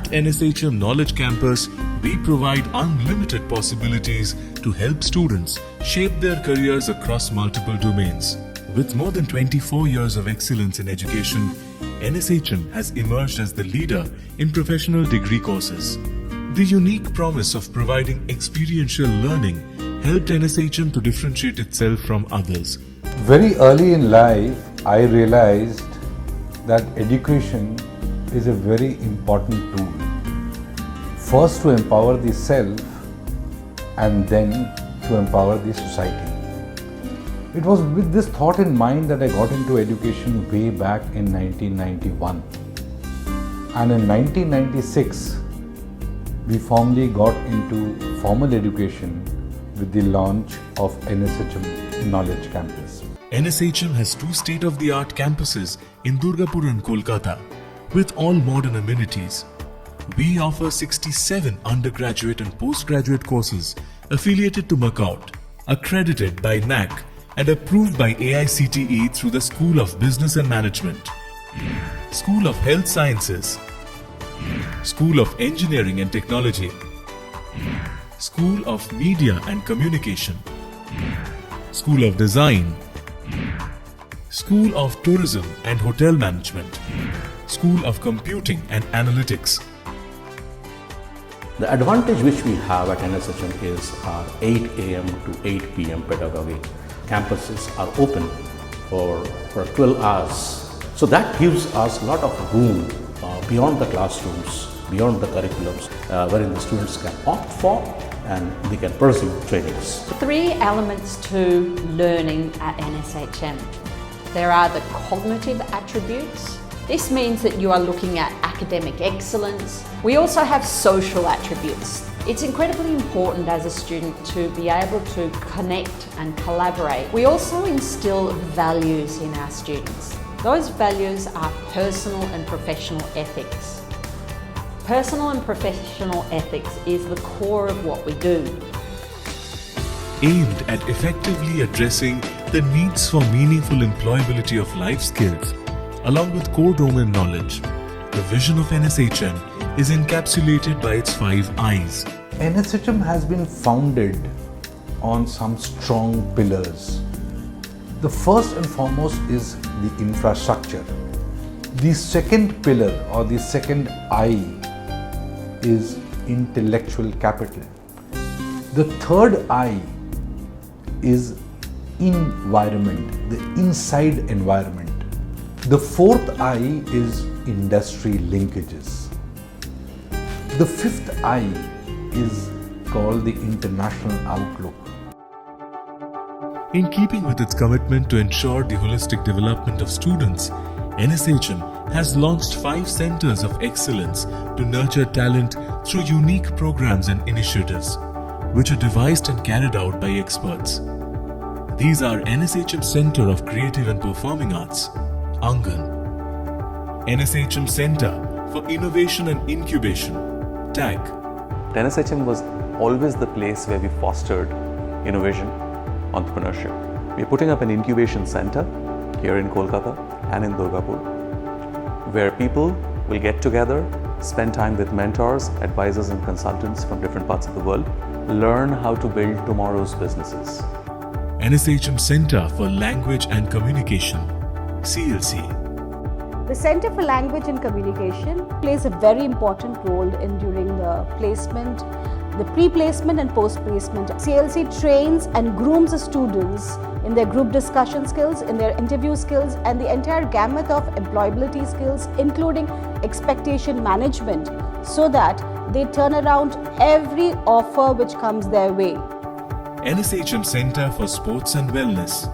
At NSHM Knowledge Campus, we provide unlimited possibilities to help students shape their careers across multiple domains. With more than 24 years of excellence in education, NSHM has emerged as the leader in professional degree courses. The unique promise of providing experiential learning helped NSHM to differentiate itself from others. Very early in life, I realized that education is a very important tool. First to empower the self and then to empower the society. It was with this thought in mind that I got into education way back in 1991. And in 1996, we formally got into formal education with the launch of NSHM Knowledge Campus. NSHM has two state-of-the-art campuses in Durgapur and Kolkata with all modern amenities. We offer 67 undergraduate and postgraduate courses affiliated to MAKAUT, accredited by NAC and approved by AICTE through the School of Business and Management, School of Health Sciences, School of Engineering and Technology, School of Media and Communication, School of Design, School of Tourism and Hotel Management, School of Computing and Analytics. The advantage which we have at NSHM is our 8 a.m. to 8 p.m. pedagogy. Campuses are open for 12 hours. So that gives us a lot of room beyond the classrooms, beyond the curriculums, wherein the students can opt for and they can pursue trainings. Three elements to learning at NSHM. There are the cognitive attributes. This means that you are looking at academic excellence. We also have social attributes. It's incredibly important as a student to be able to connect and collaborate. We also instill values in our students. Those values are personal and professional ethics. Personal and professional ethics is the core of what we do. Aimed at effectively addressing the needs for meaningful employability of life skills, along with core domain knowledge, the vision of NSHM is encapsulated by its 5 I's. NSHM has been founded on some strong pillars. The first and foremost is the infrastructure. The second pillar or the second I is intellectual capital. The third I is environment, the inside environment. The fourth I is industry linkages. The fifth I is called the international outlook. In keeping with its commitment to ensure the holistic development of students, NSHM has launched 5 centers of excellence to nurture talent through unique programs and initiatives, which are devised and carried out by experts. These are NSHM Center of Creative and Performing Arts, Angan, NSHM Center for Innovation and Incubation, TAG. NSHM was always the place where we fostered innovation, entrepreneurship. We're putting up an incubation center here in Kolkata and in Durgapur, where people will get together, spend time with mentors, advisors and consultants from different parts of the world, learn how to build tomorrow's businesses. NSHM Center for Language and Communication, CLC. The Center for Language and Communication plays a very important role in during the placement, the pre-placement and post-placement. CLC trains and grooms the students in their group discussion skills, in their interview skills, and the entire gamut of employability skills, including expectation management, so that they turn around every offer which comes their way. NSHM Center for Sports and Wellness,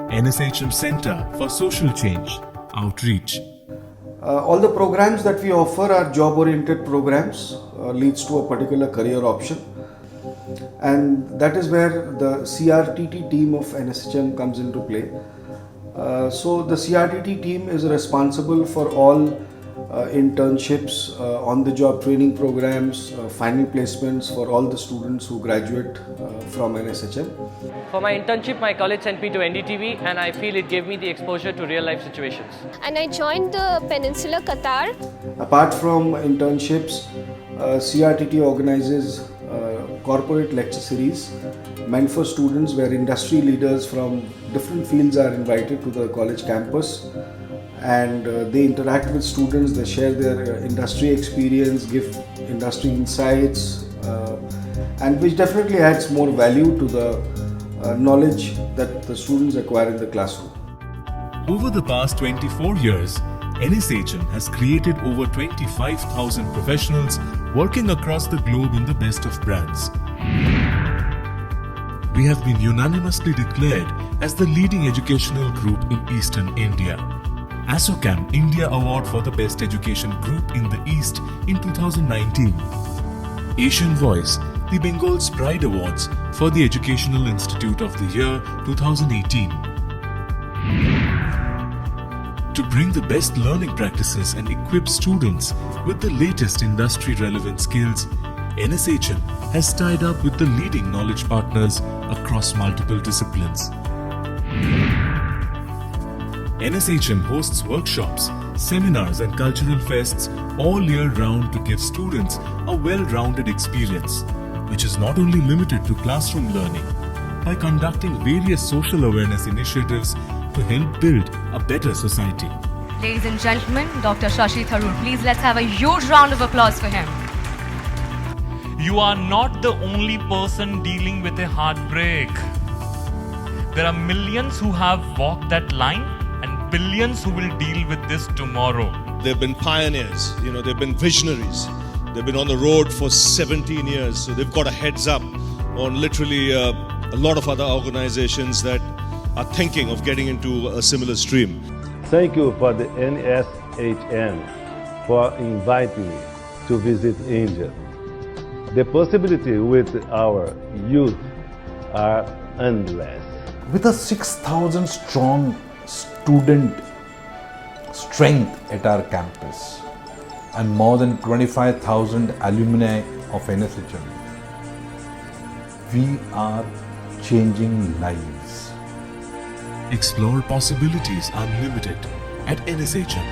NSHM Center for Social Change, Outreach. All the programs that we offer are job-oriented programs, leads to a particular career option, and that is where the CRTT team of NSHM comes into play. So the CRTT team is responsible for all internships, on-the-job training programs, final placements for all the students who graduate from NSHM. For my internship, my college sent me to NDTV and I feel it gave me the exposure to real life situations. And I joined the Peninsula Qatar. Apart from internships, CRTT organizes corporate lecture series meant for students where industry leaders from different fields are invited to the college campus, and they interact with students, they share their industry experience, give industry insights, and which definitely adds more value to the knowledge that the students acquire in the classroom. Over the past 24 years, NSHM has created over 25,000 professionals working across the globe in the best of brands. We have been unanimously declared as the leading educational group in Eastern India. ASSOCHAM India Award for the Best Education Group in the East in 2019. Asian Voice, the Bengal's Pride Awards for the Educational Institute of the Year 2018. To bring the best learning practices and equip students with the latest industry-relevant skills, NSHM has tied up with the leading knowledge partners across multiple disciplines. NSHM hosts workshops, seminars and cultural fests all year round to give students a well-rounded experience, which is not only limited to classroom learning. By conducting various social awareness initiatives to help build a better society. Ladies and gentlemen, Dr. Shashi Tharoor, please let's have a huge round of applause for him. You are not the only person dealing with a heartbreak. There are millions who have walked that line and billions who will deal with this tomorrow. They've been pioneers, they've been visionaries. They've been on the road for 17 years, so they've got a heads up on literally a lot of other organizations that are thinking of getting into a similar stream. Thank you for the NSHM for inviting me to visit India. The possibility with our youth are endless. With a 6,000 strong student strength at our campus and more than 25,000 alumni of NSHM, we are changing lives. Explore possibilities unlimited at NSHM.